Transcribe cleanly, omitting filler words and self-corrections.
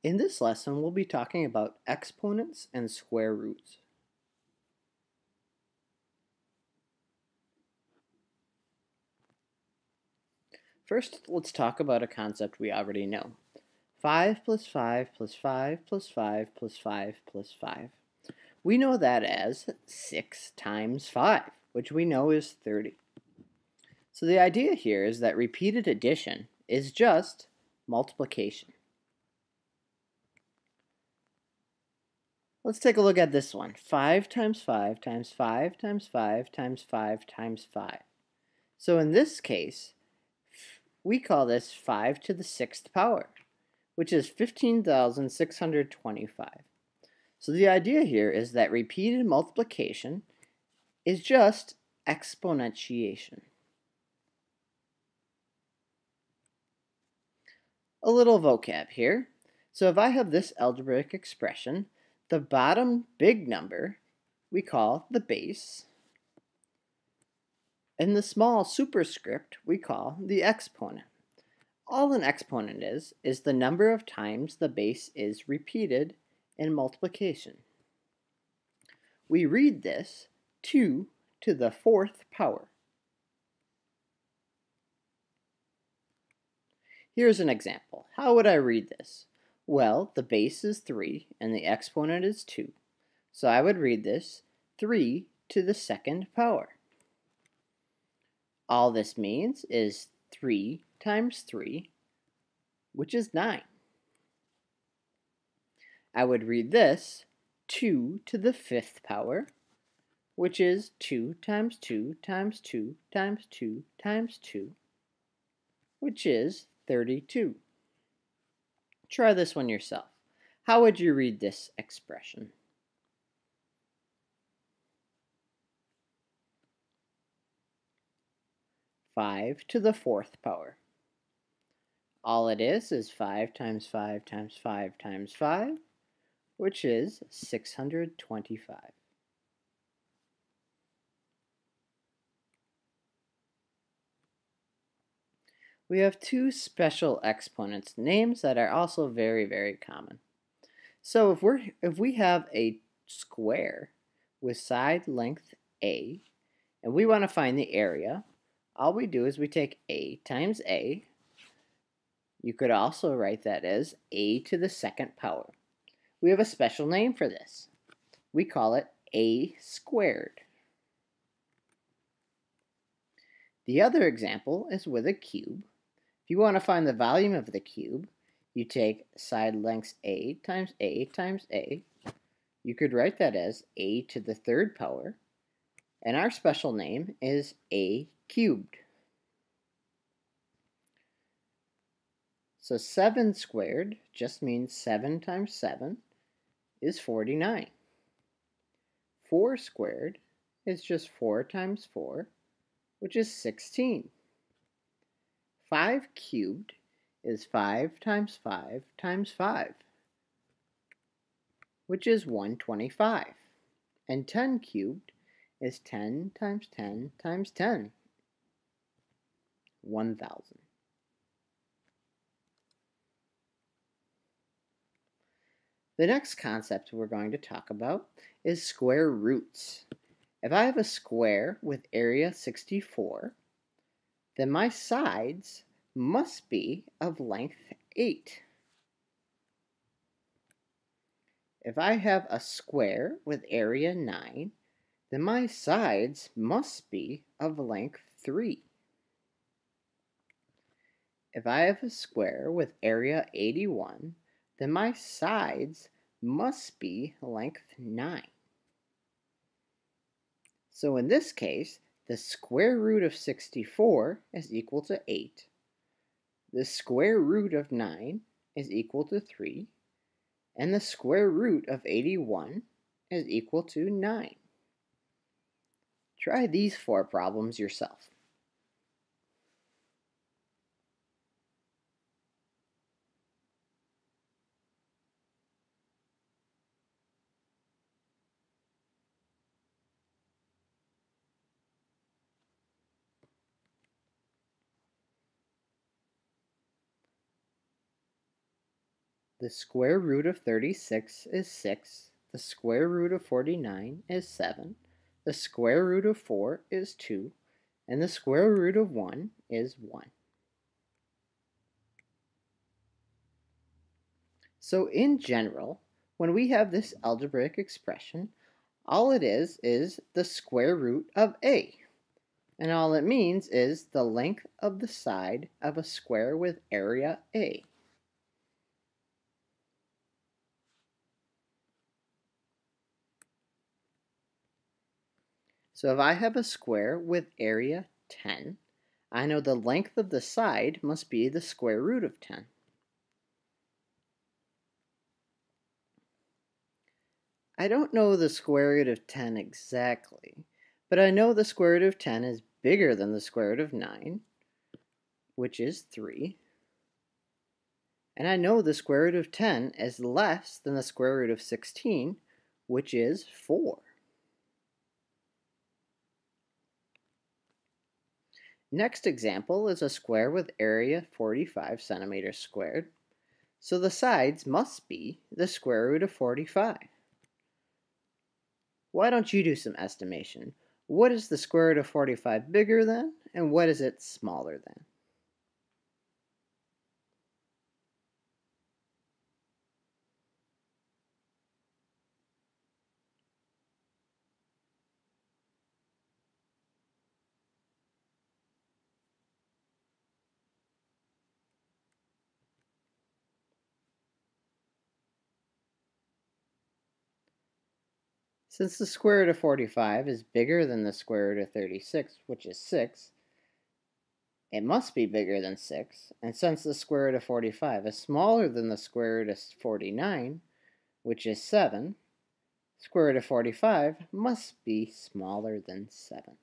In this lesson, we'll be talking about exponents and square roots. First, let's talk about a concept we already know. 5 plus 5 plus 5 plus 5 plus 5 plus 5. We know that as 6 times 5, which we know is 30. So the idea here is that repeated addition is just multiplication. Let's take a look at this one. 5 times 5 times 5 times 5 times 5 times 5. So in this case, we call this 5 to the 6th power, which is 15,625. So the idea here is that repeated multiplication is just exponentiation. A little vocab here. So if I have this algebraic expression, the bottom big number we call the base, and the small superscript we call the exponent. All an exponent is the number of times the base is repeated in multiplication. We read this 2 to the 4th power. Here's an example. How would I read this? Well, the base is 3 and the exponent is 2. So I would read this 3 to the 2nd power. All this means is 3 times 3, which is 9. I would read this 2 to the 5th power, which is 2 times 2 times 2 times 2 times 2, which is 32. Try this one yourself. How would you read this expression? Five to the 4th power. All it is 5 times 5 times 5 times 5, which is 625. We have two special exponents, names that are also very, very common. So if we have a square with side length a, and we want to find the area, all we do is we take a times a. You could also write that as a to the 2nd power. We have a special name for this. We call it a squared. The other example is with a cube. If you want to find the volume of the cube, you take side lengths a times a times a. You could write that as a to the 3rd power, and our special name is a cubed. So 7 squared just means 7 times 7 is 49. 4 squared is just 4 times 4, which is 16. 5 cubed is 5 times 5 times 5, which is 125. And 10 cubed is 10 times 10 times 10, 1,000. The next concept we're going to talk about is square roots. If I have a square with area 64, then my sides must be of length 8. If I have a square with area 9, then my sides must be of length 3. If I have a square with area 81, then my sides must be length 9. So in this case, the square root of 64 is equal to 8. The square root of 9 is equal to 3. And the square root of 81 is equal to 9. Try these 4 problems yourself. The square root of 36 is 6. The square root of 49 is 7. The square root of 4 is 2. And the square root of 1 is 1. So in general, when we have this algebraic expression, all it is the square root of a. And all it means is the length of the side of a square with area a. So if I have a square with area 10, I know the length of the side must be the square root of 10. I don't know the square root of 10 exactly, but I know the square root of 10 is bigger than the square root of 9, which is 3. And I know the square root of 10 is less than the square root of 16, which is 4. Next example is a square with area 45 centimeters squared. So the sides must be the square root of 45. Why don't you do some estimation? What is the square root of 45 bigger than, and what is it smaller than? Since the square root of 45 is bigger than the square root of 36, which is 6, it must be bigger than 6. And since the square root of 45 is smaller than the square root of 49, which is 7, square root of 45 must be smaller than 7.